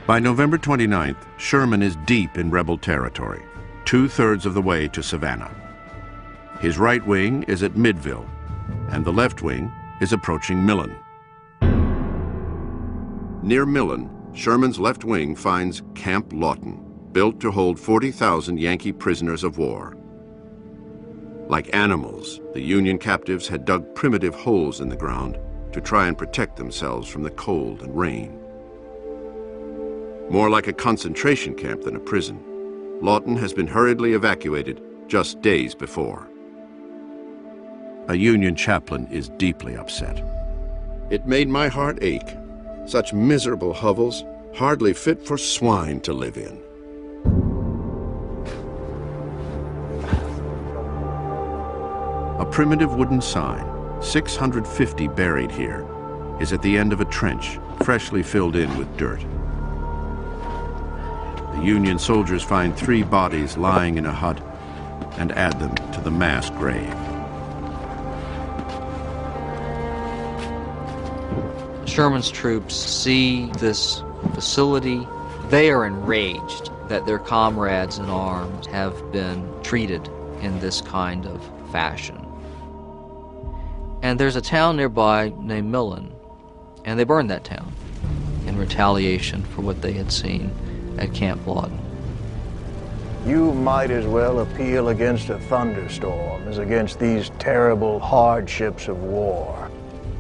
By November 29th, Sherman is deep in rebel territory, 2/3 of the way to Savannah. His right wing is at Midville, and the left wing is approaching Millen. Near Millen, Sherman's left wing finds Camp Lawton, built to hold 40,000 Yankee prisoners of war. Like animals, the Union captives had dug primitive holes in the ground to try and protect themselves from the cold and rain. More like a concentration camp than a prison, Lawton has been hurriedly evacuated just days before. A Union chaplain is deeply upset. It made my heart ache. Such miserable hovels, hardly fit for swine to live in. A primitive wooden sign, 650 buried here, is at the end of a trench, freshly filled in with dirt. The Union soldiers find 3 bodies lying in a hut and add them to the mass grave. Sherman's troops see this facility. They are enraged that their comrades in arms have been treated in this kind of fashion. And there's a town nearby named Millen, and they burned that town in retaliation for what they had seen at Camp Lawton. You might as well appeal against a thunderstorm as against these terrible hardships of war.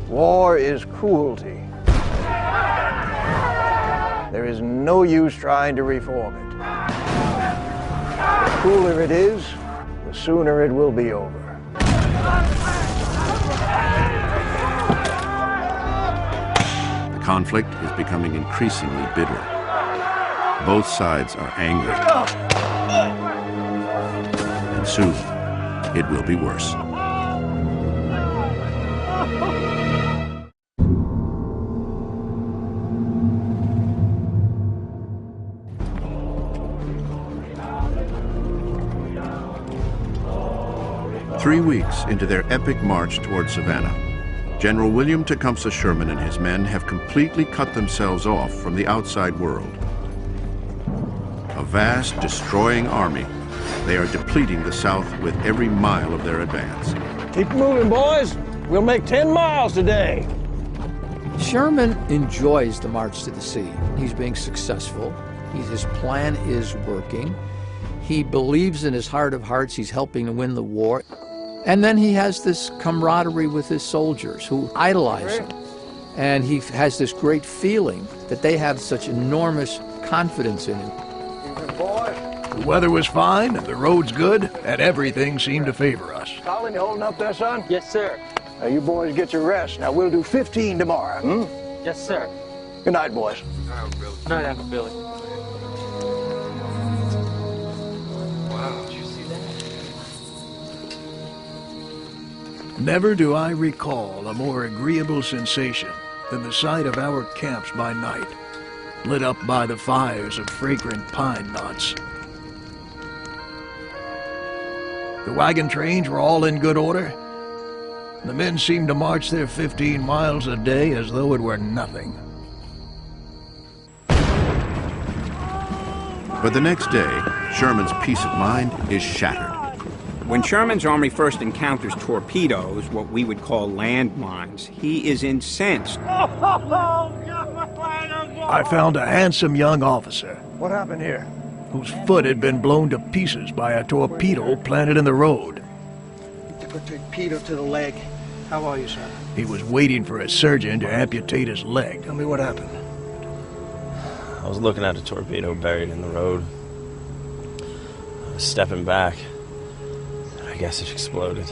War is cruelty. There is no use trying to reform it. The crueler it is, the sooner it will be over. The conflict is becoming increasingly bitter. Both sides are angry. And soon, it will be worse. Three weeks into their epic march toward Savannah, General William Tecumseh Sherman and his men have completely cut themselves off from the outside world. A vast, destroying army, they are depleting the South with every mile of their advance. Keep moving, boys. We'll make 10 miles today. Sherman enjoys the march to the sea. He's being successful. His plan is working. He believes in his heart of hearts he's helping to win the war. And then he has this camaraderie with his soldiers who idolize him. And he has this great feeling that they have such enormous confidence in him. Boy. The weather was fine, and the road's good, and everything seemed to favor us. Colin, you holding up there, son? Yes, sir. Now, you boys get your rest. Now, we'll do 15 tomorrow, Yes, sir. Good night, boys. Good night, Uncle Billy. Never do I recall a more agreeable sensation than the sight of our camps by night, lit up by the fires of fragrant pine knots. The wagon trains were all in good order. The men seemed to march their 15 miles a day as though it were nothing. But the next day, Sherman's peace of mind is shattered. When Sherman's army first encounters torpedoes, what we would call landmines, he is incensed. I found a handsome young officer. What happened here? Whose foot had been blown to pieces by a torpedo planted in the road. He took a torpedo to the leg. How are you, sir? He was waiting for a surgeon to amputate his leg. Tell me what happened. I was looking at a torpedo buried in the road. I was stepping back. I guess it exploded.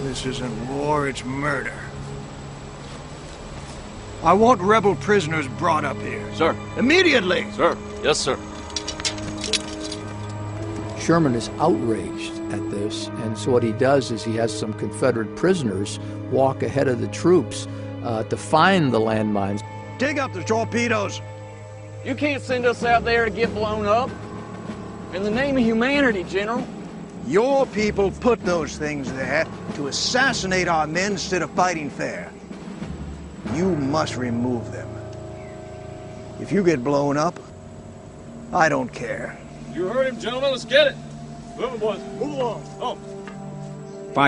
This isn't war, it's murder. I want rebel prisoners brought up here. Sir. Immediately! Sir. Yes, sir. Sherman is outraged at this, and so what he does is he has some Confederate prisoners walk ahead of the troops to find the landmines. Dig up the torpedoes. You can't send us out there to get blown up. In the name of humanity, General. Your people put those things there to assassinate our men instead of fighting fair. You must remove them. If you get blown up, I don't care. You heard him, gentlemen. Let's get it. Move it, boys. Move along. Oh.